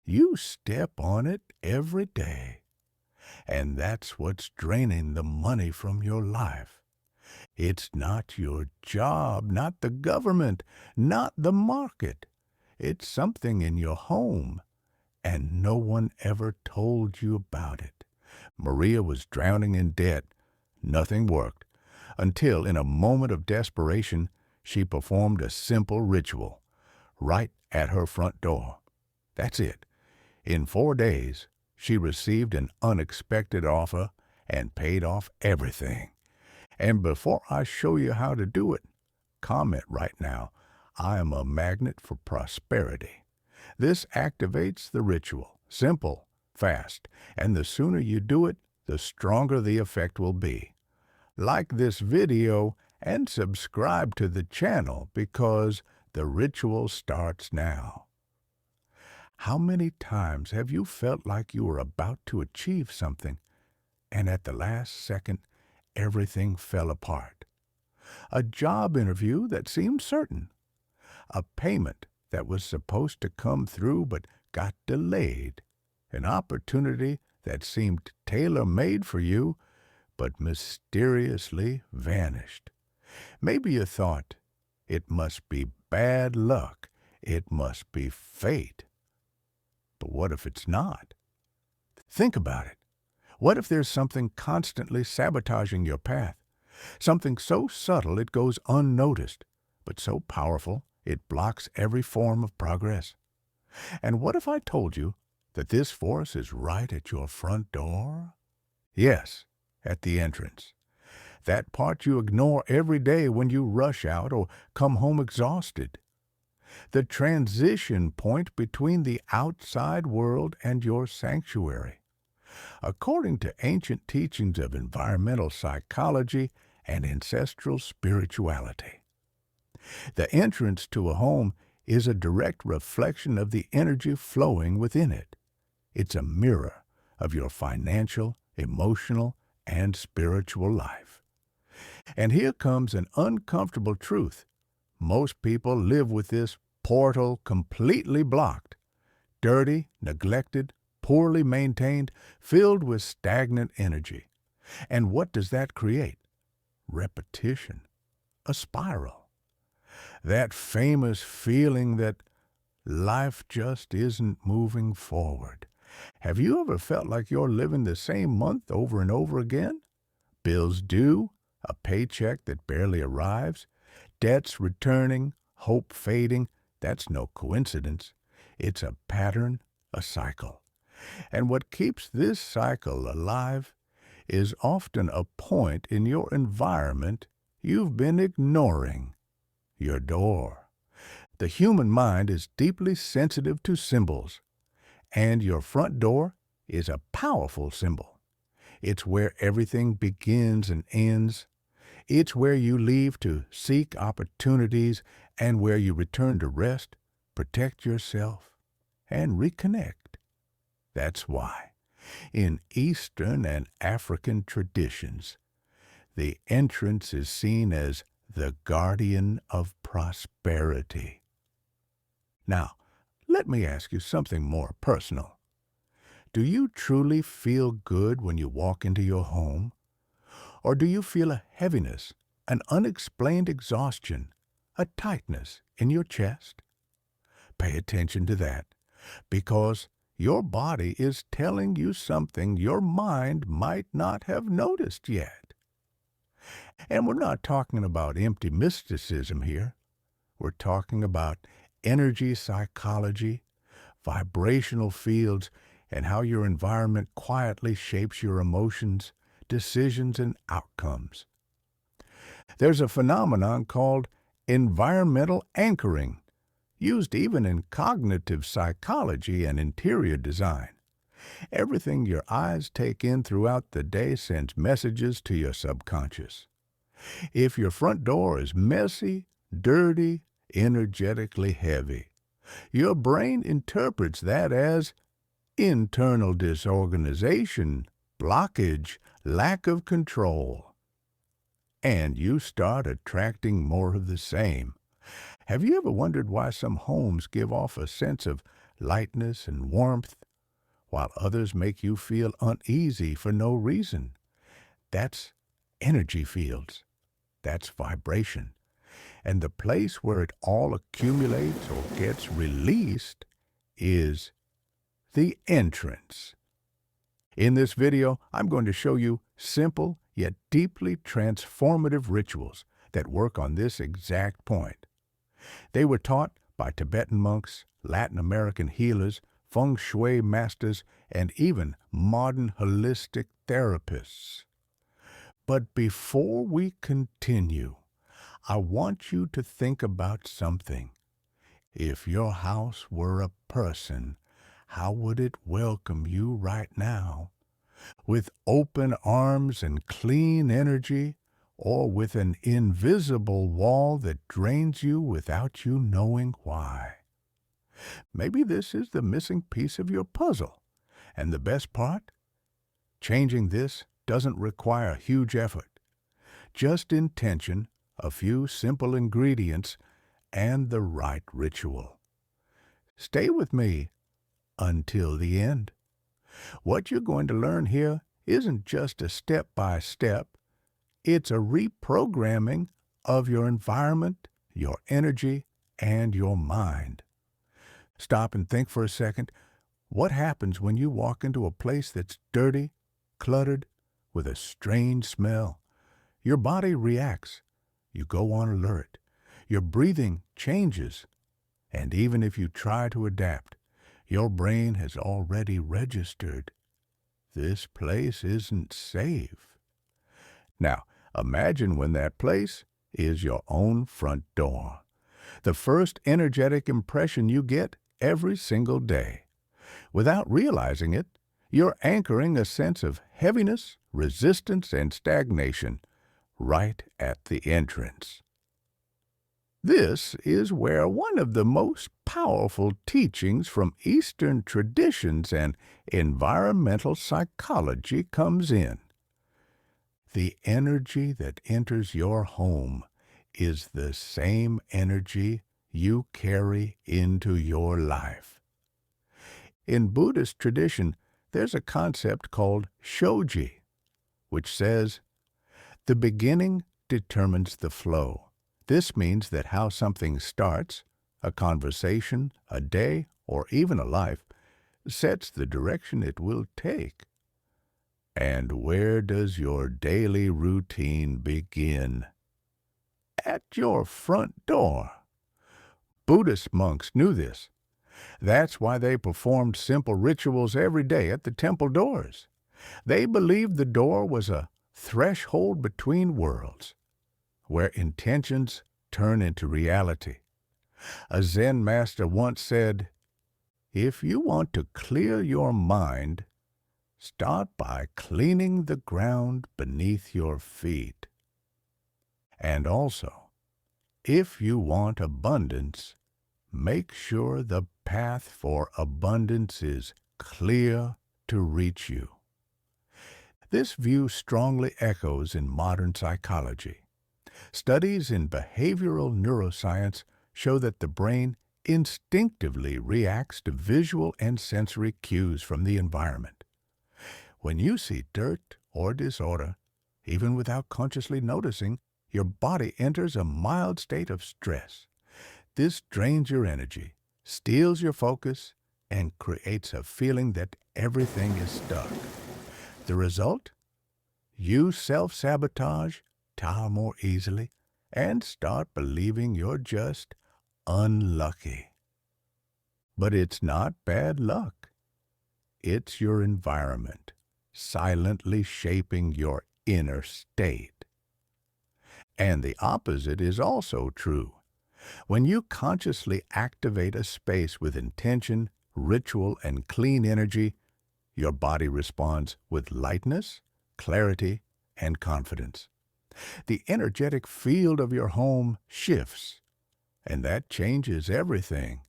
You step on it every day. And that's what's draining the money from your life. It's not your job, not the government, not the market. It's something in your home, and no one ever told you about it. Maria was drowning in debt. Nothing worked, until in a moment of desperation, she performed a simple ritual, right at her front door. That's it. In 4 days, she received an unexpected offer and paid off everything. And before I show you how to do it, comment right now, I am a magnet for prosperity. This activates the ritual. Simple, fast, and the sooner you do it, the stronger the effect will be. Like this video and subscribe to the channel because the ritual starts now. How many times have you felt like you were about to achieve something, and at the last second, everything fell apart? A job interview that seemed certain. A payment that was supposed to come through but got delayed. An opportunity that seemed tailor-made for you but mysteriously vanished. Maybe you thought, it must be bad luck, it must be fate. But what if it's not? Think about it. What if there's something constantly sabotaging your path? Something so subtle it goes unnoticed, but so powerful it blocks every form of progress. And what if I told you that this force is right at your front door? Yes, at the entrance. That part you ignore every day when you rush out or come home exhausted. The transition point between the outside world and your sanctuary. According to ancient teachings of environmental psychology and ancestral spirituality, the entrance to a home is a direct reflection of the energy flowing within it. It's a mirror of your financial, emotional, and spiritual life. And here comes an uncomfortable truth. Most people live with this portal completely blocked, dirty, neglected, poorly maintained, filled with stagnant energy. And what does that create? Repetition, a spiral. That famous feeling that life just isn't moving forward. Have you ever felt like you're living the same month over and over again? Bills due, a paycheck that barely arrives, debts returning, hope fading. That's no coincidence. It's a pattern, a cycle. And what keeps this cycle alive is often a point in your environment you've been ignoring. Your door. The human mind is deeply sensitive to symbols, and your front door is a powerful symbol. It's where everything begins and ends. It's where you leave to seek opportunities and where you return to rest, protect yourself, and reconnect. That's why, in Eastern and African traditions, the entrance is seen as the guardian of prosperity. Now, let me ask you something more personal. Do you truly feel good when you walk into your home? Or do you feel a heaviness, an unexplained exhaustion, a tightness in your chest? Pay attention to that, because your body is telling you something your mind might not have noticed yet. And we're not talking about empty mysticism here. We're talking about energy psychology, vibrational fields, and how your environment quietly shapes your emotions, decisions, and outcomes. There's a phenomenon called environmental anchoring, used even in cognitive psychology and interior design. Everything your eyes take in throughout the day sends messages to your subconscious. If your front door is messy, dirty, energetically heavy, your brain interprets that as internal disorganization, blockage, lack of control. And you start attracting more of the same. Have you ever wondered why some homes give off a sense of lightness and warmth, while others make you feel uneasy for no reason. That's energy fields. That's vibration. And the place where it all accumulates or gets released is the entrance. In this video, I'm going to show you simple yet deeply transformative rituals that work on this exact point. They were taught by Tibetan monks, Latin American healers, Feng Shui masters, and even modern holistic therapists. But before we continue, I want you to think about something. If your house were a person, how would it welcome you right now? With open arms and clean energy, or with an invisible wall that drains you without you knowing why? Maybe this is the missing piece of your puzzle. And the best part? Changing this doesn't require huge effort. Just intention, a few simple ingredients, and the right ritual. Stay with me until the end. What you're going to learn here isn't just a step-by-step. It's a reprogramming of your environment, your energy, and your mind. Stop and think for a second. What happens when you walk into a place that's dirty, cluttered, with a strange smell? Your body reacts. You go on alert. Your breathing changes. And even if you try to adapt, your brain has already registered. This place isn't safe. Now, imagine when that place is your own front door. The first energetic impression you get every single day. Without realizing it, you're anchoring a sense of heaviness, resistance, and stagnation right at the entrance. This is where one of the most powerful teachings from Eastern traditions and environmental psychology comes in. The energy that enters your home is the same energy you carry into your life. In Buddhist tradition, there's a concept called shoji, which says, the beginning determines the flow. This means that how something starts, a conversation, a day, or even a life, sets the direction it will take. And where does your daily routine begin? At your front door. Buddhist monks knew this. That's why they performed simple rituals every day at the temple doors. They believed the door was a threshold between worlds, where intentions turn into reality. A Zen master once said, if you want to clear your mind, start by cleaning the ground beneath your feet. And also, if you want abundance, make sure the path for abundance is clear to reach you. This view strongly echoes in modern psychology. Studies in behavioral neuroscience show that the brain instinctively reacts to visual and sensory cues from the environment. When you see dirt or disorder, even without consciously noticing, your body enters a mild state of stress. This drains your energy, steals your focus, and creates a feeling that everything is stuck. The result? You self-sabotage, tire more easily, and start believing you're just unlucky. But it's not bad luck. It's your environment, silently shaping your inner state. And the opposite is also true. When you consciously activate a space with intention, ritual, and clean energy, your body responds with lightness, clarity, and confidence. The energetic field of your home shifts, and that changes everything.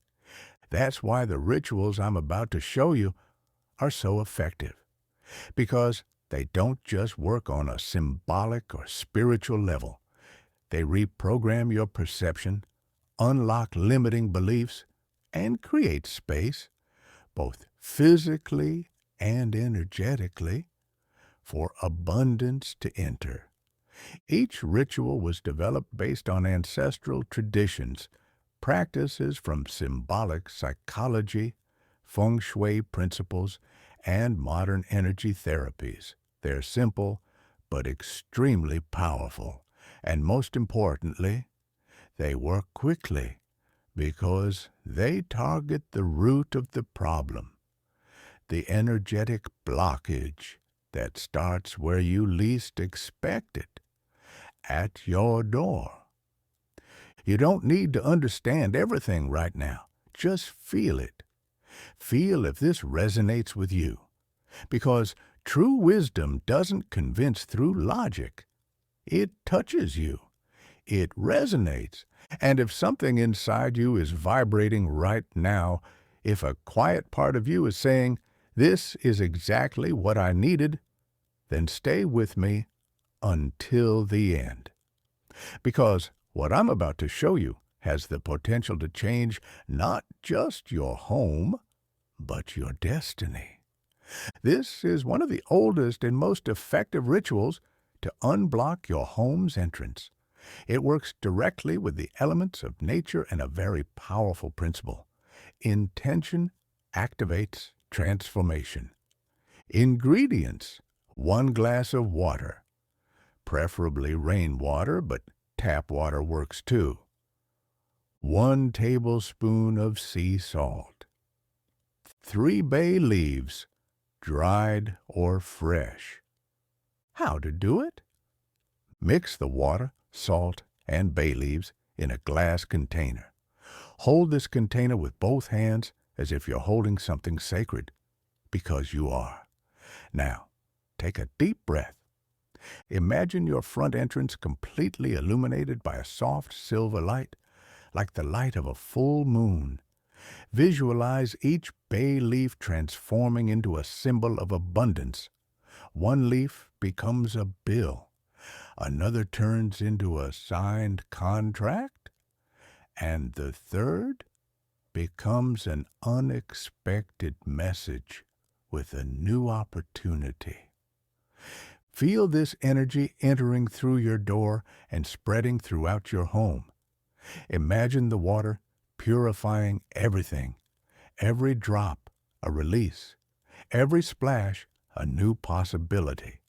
That's why the rituals I'm about to show you are so effective, because they don't just work on a symbolic or spiritual level. They reprogram your perception, unlock limiting beliefs, and create space both physically and energetically, for abundance to enter. Each ritual was developed based on ancestral traditions, practices from symbolic psychology, Feng Shui principles, and modern energy therapies. They're simple, but extremely powerful. And most importantly, they work quickly because they target the root of the problem, the energetic blockage that starts where you least expect it, at your door. You don't need to understand everything right now. Just feel it. Feel if this resonates with you. Because true wisdom doesn't convince through logic. It touches you. It resonates. And if something inside you is vibrating right now, if a quiet part of you is saying, "This is exactly what I needed," then stay with me until the end. Because what I'm about to show you has the potential to change not just your home, but your destiny. This is one of the oldest and most effective rituals to unblock your home's entrance. It works directly with the elements of nature and a very powerful principle. Intention activates transformation. Ingredients: 1 glass of water, preferably rainwater, but tap water works too. 1 tablespoon of sea salt. 3 bay leaves, dried or fresh. How to do it? Mix the water, salt, and bay leaves in a glass container. Hold this container with both hands as if you're holding something sacred, because you are. Now, take a deep breath. Imagine your front entrance completely illuminated by a soft silver light, like the light of a full moon. Visualize each bay leaf transforming into a symbol of abundance. 1 leaf becomes a bill, another turns into a signed contract, and the third becomes an unexpected message with a new opportunity. Feel this energy entering through your door and spreading throughout your home. Imagine the water purifying everything, every drop a release, every splash a new possibility.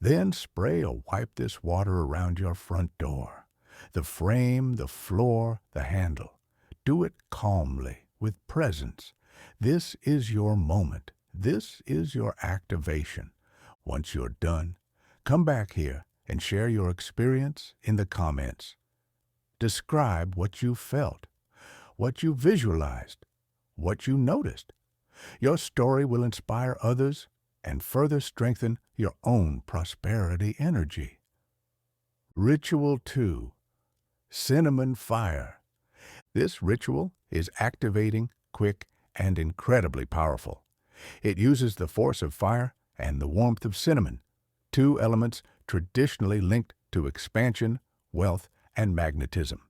Then spray or wipe this water around your front door, the frame, the floor, the handle. Do it calmly, with presence. This is your moment. This is your activation. Once you're done, come back here and share your experience in the comments. Describe what you felt, what you visualized, what you noticed. Your story will inspire others and further strengthen your own prosperity energy. Ritual 2. Cinnamon Fire. This ritual is activating, quick, and incredibly powerful. It uses the force of fire and the warmth of cinnamon, 2 elements traditionally linked to expansion, wealth, and magnetism.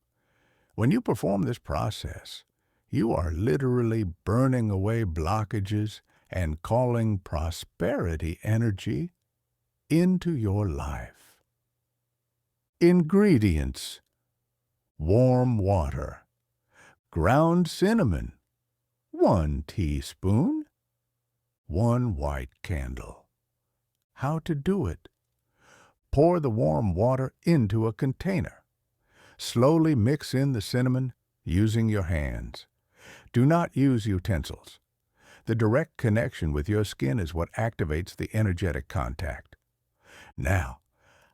When you perform this process, you are literally burning away blockages and calling prosperity energy into your life. Ingredients: warm water, ground cinnamon, 1 teaspoon, 1 white candle. How to do it? Pour the warm water into a container. Slowly mix in the cinnamon using your hands. Do not use utensils. The direct connection with your skin is what activates the energetic contact. Now,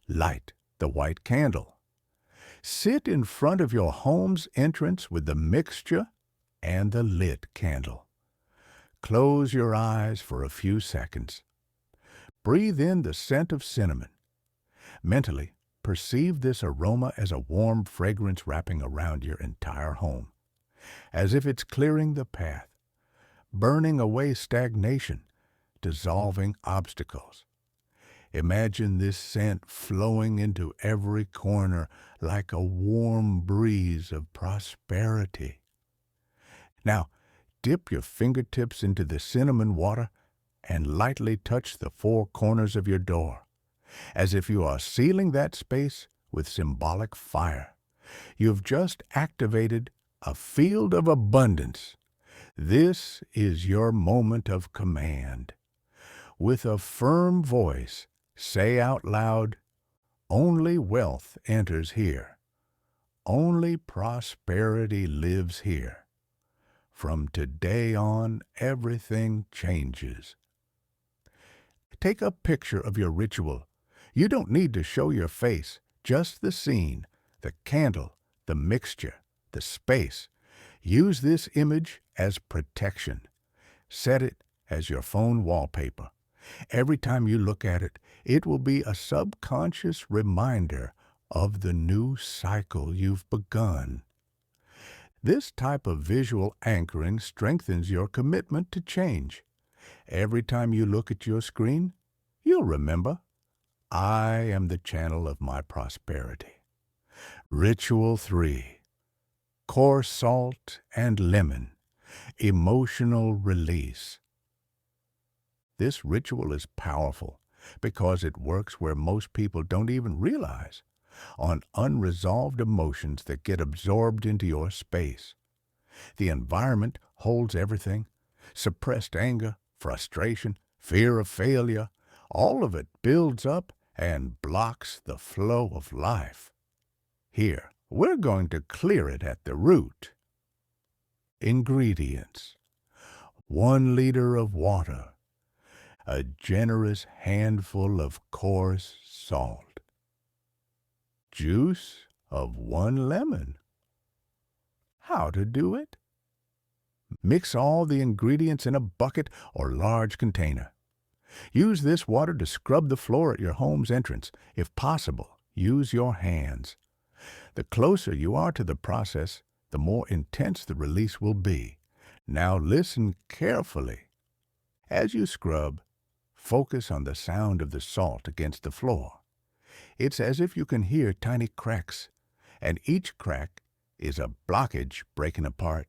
light the white candle. Sit in front of your home's entrance with the mixture and the lit candle. Close your eyes for a few seconds. Breathe in the scent of cinnamon. Mentally, perceive this aroma as a warm fragrance wrapping around your entire home, as if it's clearing the path, burning away stagnation, dissolving obstacles. Imagine this scent flowing into every corner like a warm breeze of prosperity. Now, dip your fingertips into the cinnamon water and lightly touch the four corners of your door, as if you are sealing that space with symbolic fire. You've just activated a field of abundance. This is your moment of command. With a firm voice, say out loud, "Only wealth enters here. Only prosperity lives here. From today on, everything changes." Take a picture of your ritual. You don't need to show your face, just the scene, the candle, the mixture, the space. Use this image as protection. Set it as your phone wallpaper. Every time you look at it, it will be a subconscious reminder of the new cycle you've begun. This type of visual anchoring strengthens your commitment to change. Every time you look at your screen, you'll remember, I am the channel of my prosperity. Ritual 3. Coarse salt and lemon. Emotional release. This ritual is powerful because it works where most people don't even realize, on unresolved emotions that get absorbed into your space. The environment holds everything: suppressed anger, frustration, fear of failure. All of it builds up and blocks the flow of life. Here, we're going to clear it at the root. Ingredients: 1 liter of water, a generous handful of coarse salt, juice of 1 lemon. How to do it? Mix all the ingredients in a bucket or large container. Use this water to scrub the floor at your home's entrance. If possible, use your hands. The closer you are to the process, the more intense the release will be. Now listen carefully. As you scrub, focus on the sound of the salt against the floor. It's as if you can hear tiny cracks, and each crack is a blockage breaking apart.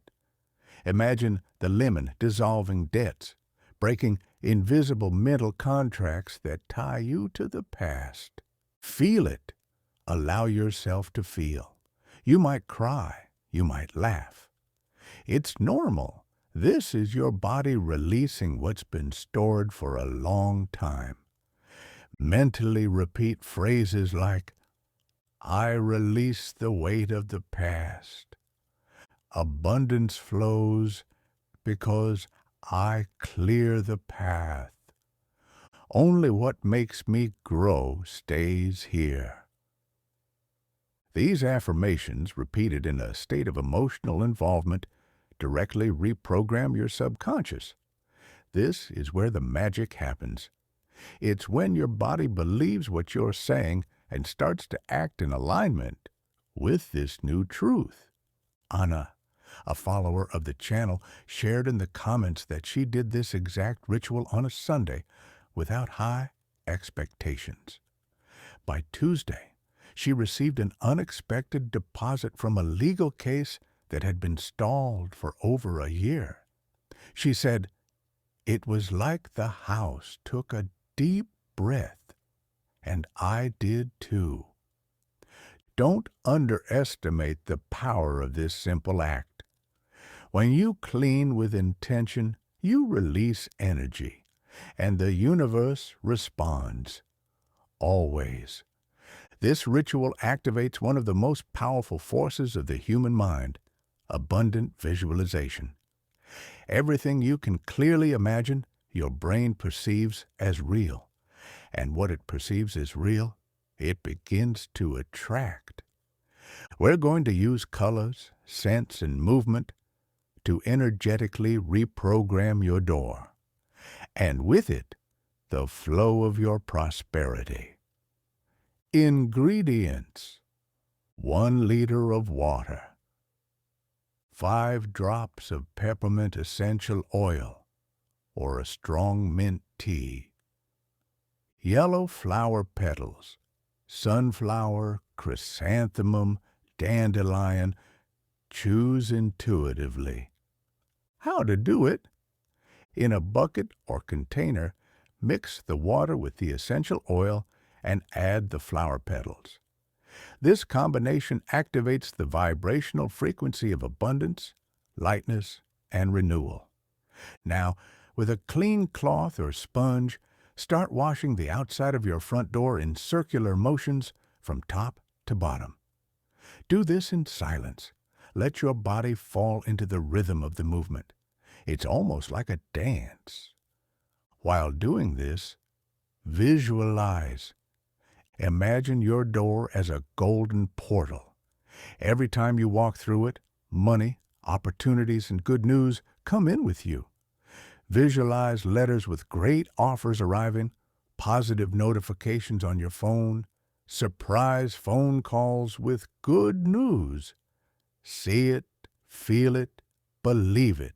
Imagine the lemon dissolving debts, breaking invisible mental contracts that tie you to the past. Feel it. Allow yourself to feel. You might cry. You might laugh. It's normal. This is your body releasing what's been stored for a long time. Mentally repeat phrases like, I release the weight of the past. Abundance flows because I clear the path. Only what makes me grow stays here. These affirmations, repeated in a state of emotional involvement, directly reprogram your subconscious. This is where the magic happens. It's when your body believes what you're saying and starts to act in alignment with this new truth. Anna, a follower of the channel, shared in the comments that she did this exact ritual on a Sunday without high expectations. By Tuesday, she received an unexpected deposit from a legal case that had been stalled for over a year. She said, "It was like the house took a deep breath, and I did too." Don't underestimate the power of this simple act. When you clean with intention, you release energy, and the universe responds. Always. This ritual activates one of the most powerful forces of the human mind: abundant visualization. Everything you can clearly imagine, your brain perceives as real. And what it perceives as real, it begins to attract. We're going to use colors, scents, and movement to energetically reprogram your door. And with it, the flow of your prosperity. Ingredients: 1 liter of water, 5 drops of peppermint essential oil or a strong mint tea, yellow flower petals, sunflower, chrysanthemum, dandelion. Choose intuitively. How to do it? In a bucket or container, mix the water with the essential oil and add the flower petals. This combination activates the vibrational frequency of abundance, lightness, and renewal. Now, with a clean cloth or sponge, start washing the outside of your front door in circular motions from top to bottom. Do this in silence. Let your body fall into the rhythm of the movement. It's almost like a dance. While doing this, visualize. Imagine your door as a golden portal. Every time you walk through it, money, opportunities, and good news come in with you. Visualize letters with great offers arriving, positive notifications on your phone, surprise phone calls with good news. See it, feel it, believe it.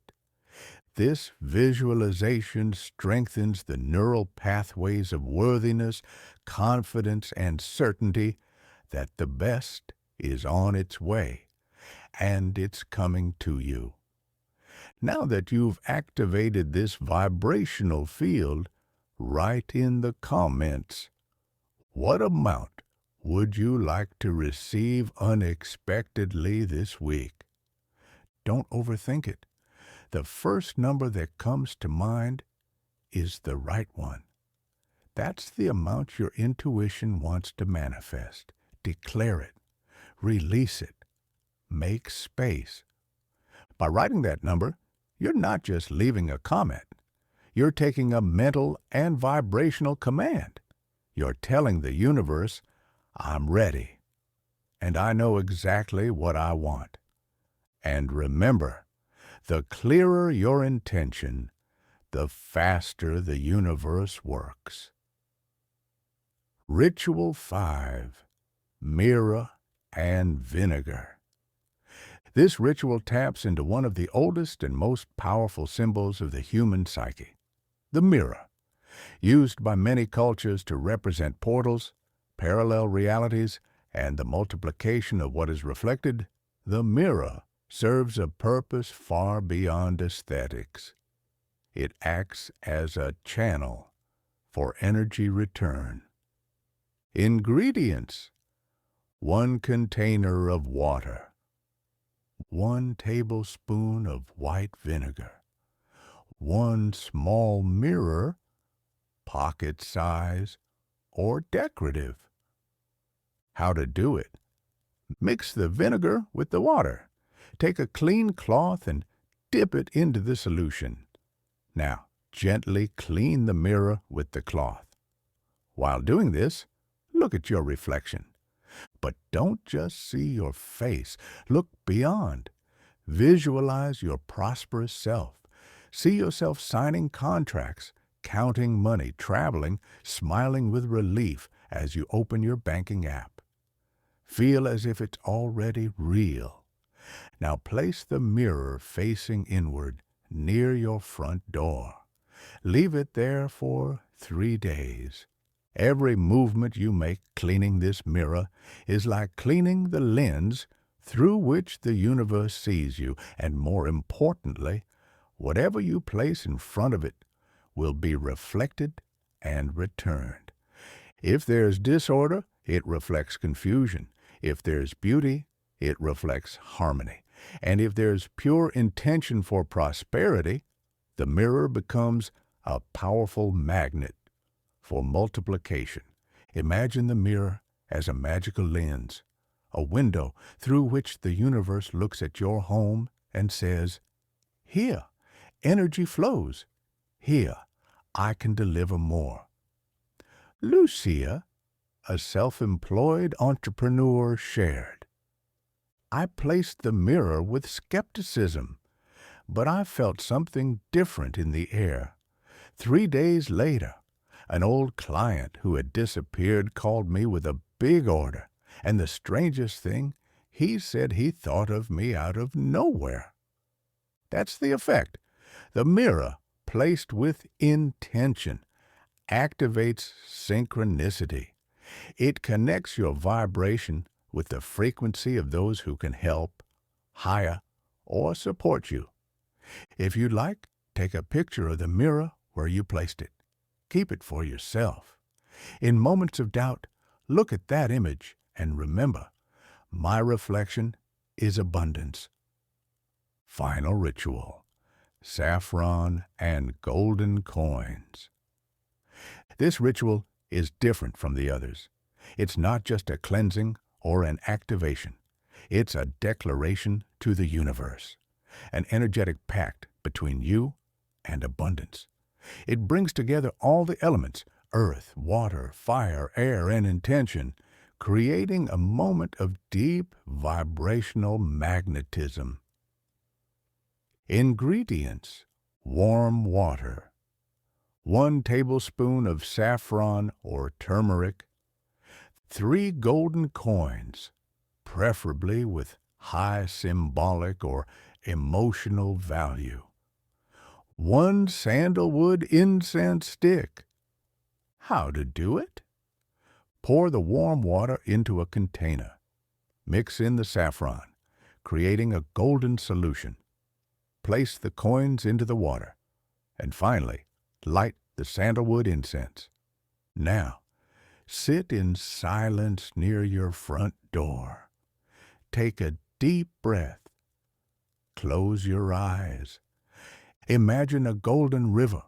This visualization strengthens the neural pathways of worthiness, confidence, and certainty that the best is on its way, and it's coming to you. Now that you've activated this vibrational field, write in the comments, what amount would you like to receive unexpectedly this week? Don't overthink it. The first number that comes to mind is the right one. That's the amount your intuition wants to manifest. Declare it. Release it. Make space. By writing that number, you're not just leaving a comment. You're taking a mental and vibrational command. You're telling the universe, I'm ready, and I know exactly what I want. And remember, the clearer your intention, the faster the universe works. Ritual 5. Mirror and Vinegar. This ritual taps into one of the oldest and most powerful symbols of the human psyche, the mirror. Used by many cultures to represent portals, parallel realities, and the multiplication of what is reflected, the mirror serves a purpose far beyond aesthetics. It acts as a channel for energy return. Ingredients: 1 container of water, 1 tablespoon of white vinegar, 1 small mirror, pocket size or decorative. How to do it? Mix the vinegar with the water. Take a clean cloth and dip it into the solution. Now, gently clean the mirror with the cloth. While doing this, look at your reflection. But don't just see your face. Look beyond. Visualize your prosperous self. See yourself signing contracts, counting money, traveling, smiling with relief as you open your banking app. Feel as if it's already real. Now place the mirror facing inward near your front door. Leave it there for 3 days. Every movement you make cleaning this mirror is like cleaning the lens through which the universe sees you, and more importantly, whatever you place in front of it will be reflected and returned. If there's disorder, it reflects confusion. If there's beauty, it reflects harmony. And if there's pure intention for prosperity, the mirror becomes a powerful magnet for multiplication. Imagine the mirror as a magical lens, a window through which the universe looks at your home and says, here, energy flows. Here, I can deliver more. Lucia, a self-employed entrepreneur, shared, I placed the mirror with skepticism, but I felt something different in the air. 3 days later, an old client who had disappeared called me with a big order, and the strangest thing, he said he thought of me out of nowhere. That's the effect. The mirror, placed with intention, activates synchronicity. It connects your vibration with the frequency of those who can help, hire, or support you. If you'd like, take a picture of the mirror where you placed it. Keep it for yourself. In moments of doubt, look at that image and remember, my reflection is abundance. Final ritual: saffron and golden coins. This ritual is different from the others. It's not just a cleansing or an activation. It's a declaration to the universe, an energetic pact between you and abundance. It brings together all the elements: earth, water, fire, air, and intention, creating a moment of deep vibrational magnetism. Ingredients: warm water, 1 tablespoon of saffron or turmeric, 3 golden coins, preferably with high symbolic or emotional value, 1 sandalwood incense stick. How to do it? Pour the warm water into a container. Mix in the saffron, creating a golden solution. Place the coins into the water, and finally, light the sandalwood incense. Now, sit in silence near your front door. Take a deep breath. Close your eyes. Imagine a golden river,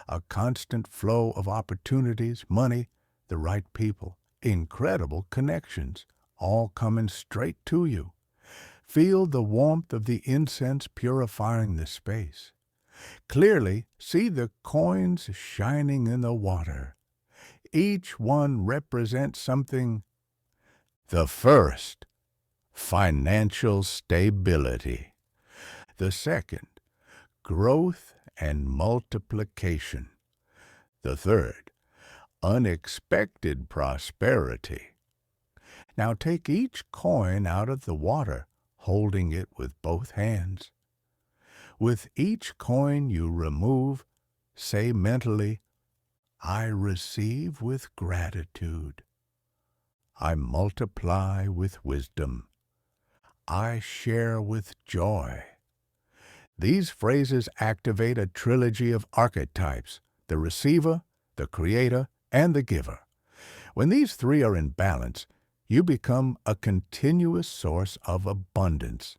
a constant flow of opportunities, money, the right people, incredible connections, all coming straight to you. Feel the warmth of the incense purifying the space. Clearly see the coins shining in the water. Each one represents something. The first, financial stability. The second, growth and multiplication. The third, unexpected prosperity. Now take each coin out of the water, holding it with both hands. With each coin you remove, say mentally, I receive with gratitude. I multiply with wisdom. I share with joy. These phrases activate a trilogy of archetypes: the receiver, the creator, and the giver. When these three are in balance, you become a continuous source of abundance.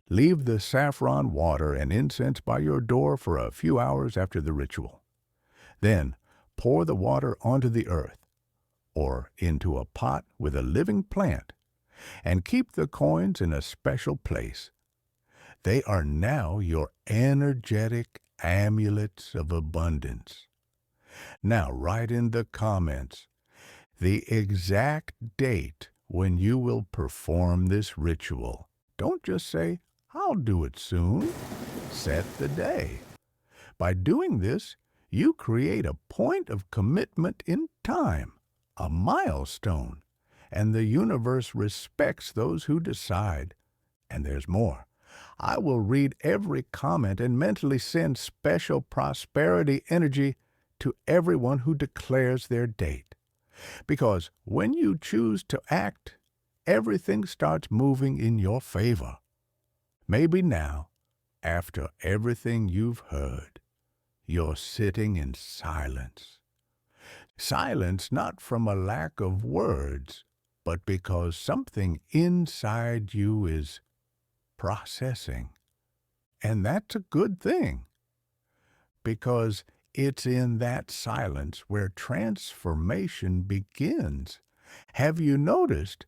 Leave the saffron water and incense by your door for a few hours after the ritual. Then pour the water onto the earth or into a pot with a living plant and keep the coins in a special place. They are now your energetic amulets of abundance. Now write in the comments the exact date when you will perform this ritual. Don't just say, I'll do it soon. Set the day. By doing this, you create a point of commitment in time, a milestone, and the universe respects those who decide. And there's more. I will read every comment and mentally send special prosperity energy to everyone who declares their date. Because when you choose to act, everything starts moving in your favor. Maybe now, after everything you've heard, you're sitting in silence. Silence not from a lack of words, but because something inside you is processing. And that's a good thing, because it's in that silence where transformation begins. Have you noticed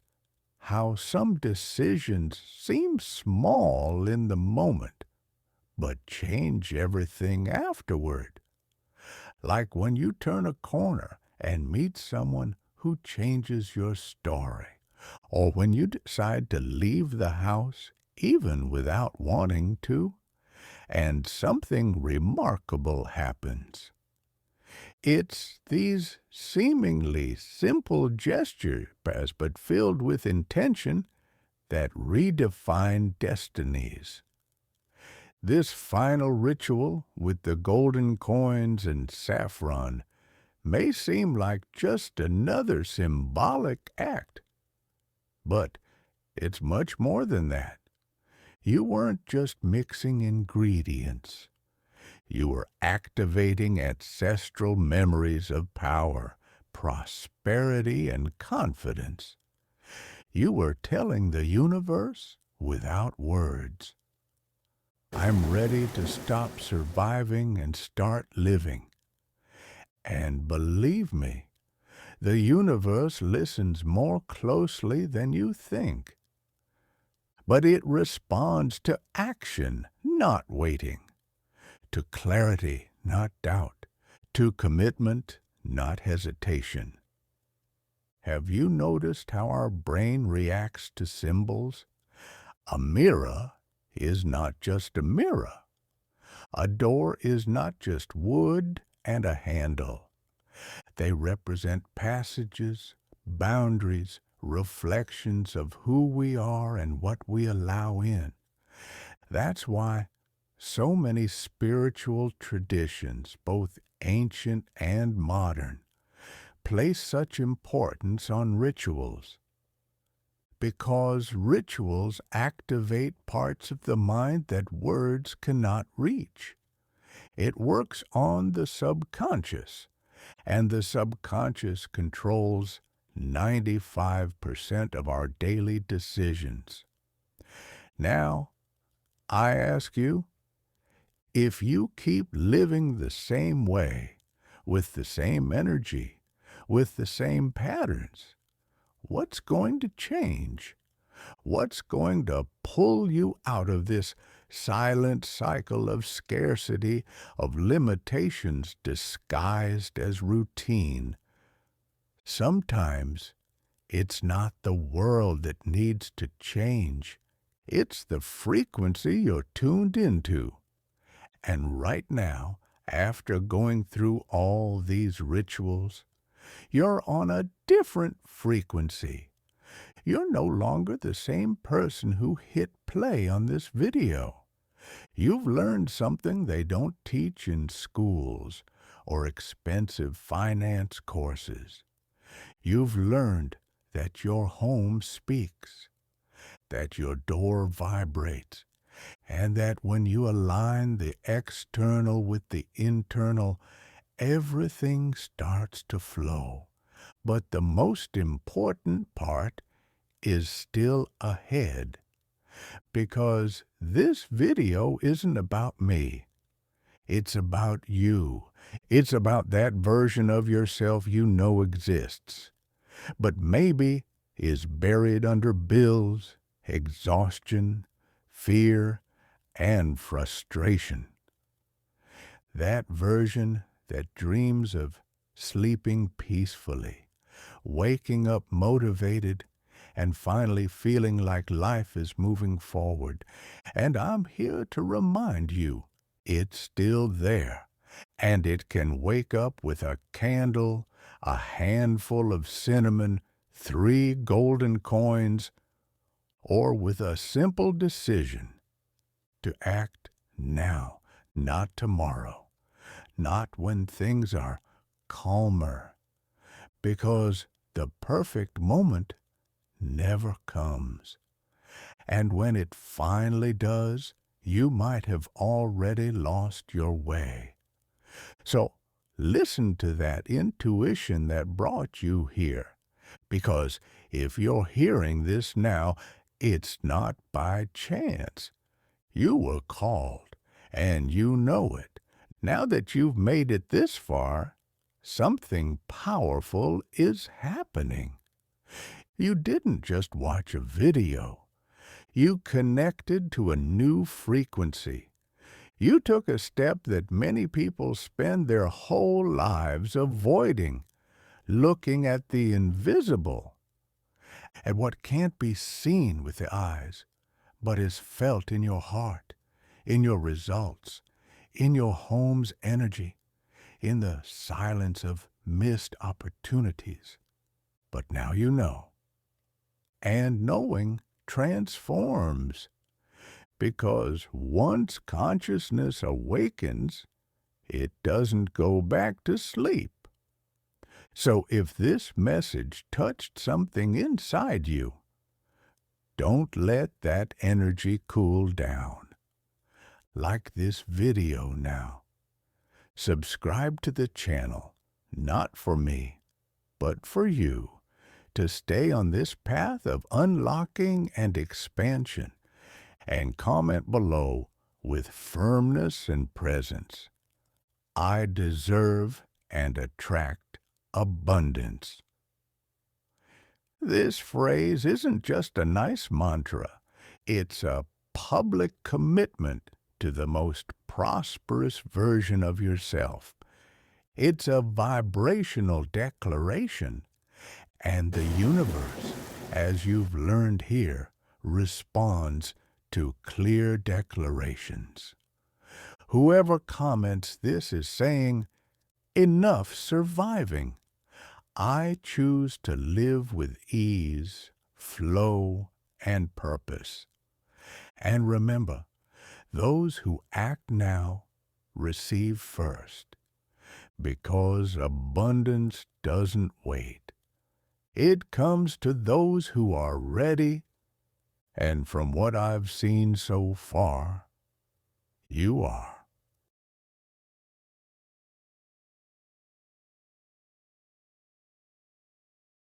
how some decisions seem small in the moment, but change everything afterward? Like when you turn a corner and meet someone who changes your story, or when you decide to leave the house even without wanting to, and something remarkable happens. It's these seemingly simple gestures, but filled with intention, that redefine destinies. This final ritual with the golden coins and saffron may seem like just another symbolic act, but it's much more than that. You weren't just mixing ingredients. You were activating ancestral memories of power, prosperity, and confidence. You were telling the universe without words, I'm ready to stop surviving and start living. And believe me, the universe listens more closely than you think. But it responds to action, not waiting, to clarity, not doubt, to commitment, not hesitation. Have you noticed how our brain reacts to symbols? A mirror is not just a mirror. A door is not just wood and a handle. They represent passages, boundaries, reflections of who we are and what we allow in. That's why so many spiritual traditions, both ancient and modern, place such importance on rituals. Because rituals activate parts of the mind that words cannot reach. It works on the subconscious, and the subconscious controls 95% of our daily decisions. Now, I ask you, if you keep living the same way, with the same energy, with the same patterns, what's going to change? What's going to pull you out of this silent cycle of scarcity, of limitations disguised as routine? Sometimes it's not the world that needs to change. It's the frequency you're tuned into. And right now, after going through all these rituals, you're on a different frequency. You're no longer the same person who hit play on this video. You've learned something they don't teach in schools or expensive finance courses. You've learned that your home speaks, that your door vibrates, and that when you align the external with the internal, everything starts to flow. But the most important part is still ahead, because this video isn't about me. It's about you. It's about that version of yourself you know exists, but maybe is buried under bills, exhaustion, fear, and frustration. That version that dreams of sleeping peacefully, waking up motivated, and finally feeling like life is moving forward. And I'm here to remind you, it's still there, and it can wake up with a candle, a handful of cinnamon, 3 golden coins, or with a simple decision to act now, not tomorrow, not when things are calmer, because the perfect moment never comes. And when it finally does, you might have already lost your way. So listen to that intuition that brought you here, because if you're hearing this now, it's not by chance. You were called, and you know it. Now that you've made it this far, something powerful is happening. You didn't just watch a video. You connected to a new frequency. You took a step that many people spend their whole lives avoiding, looking at the invisible, at what can't be seen with the eyes, but is felt in your heart, in your results, in your home's energy, in the silence of missed opportunities. But now you know. And knowing transforms, because once consciousness awakens, it doesn't go back to sleep. So if this message touched something inside you, Don't let that energy cool down. Like this video now. Subscribe to the channel, not for me, but for you, to stay on this path of unlocking and expansion, and comment below with firmness and presence. I deserve and attract abundance. This phrase isn't just a nice mantra. It's a public commitment to the most prosperous version of yourself. It's a vibrational declaration, and the universe, as you've learned here, responds to clear declarations. Whoever comments this is saying, "Enough surviving. I choose to live with ease, flow, and purpose." And remember, those who act now receive first, because abundance doesn't wait. It comes to those who are ready, and from what I've seen so far, you are.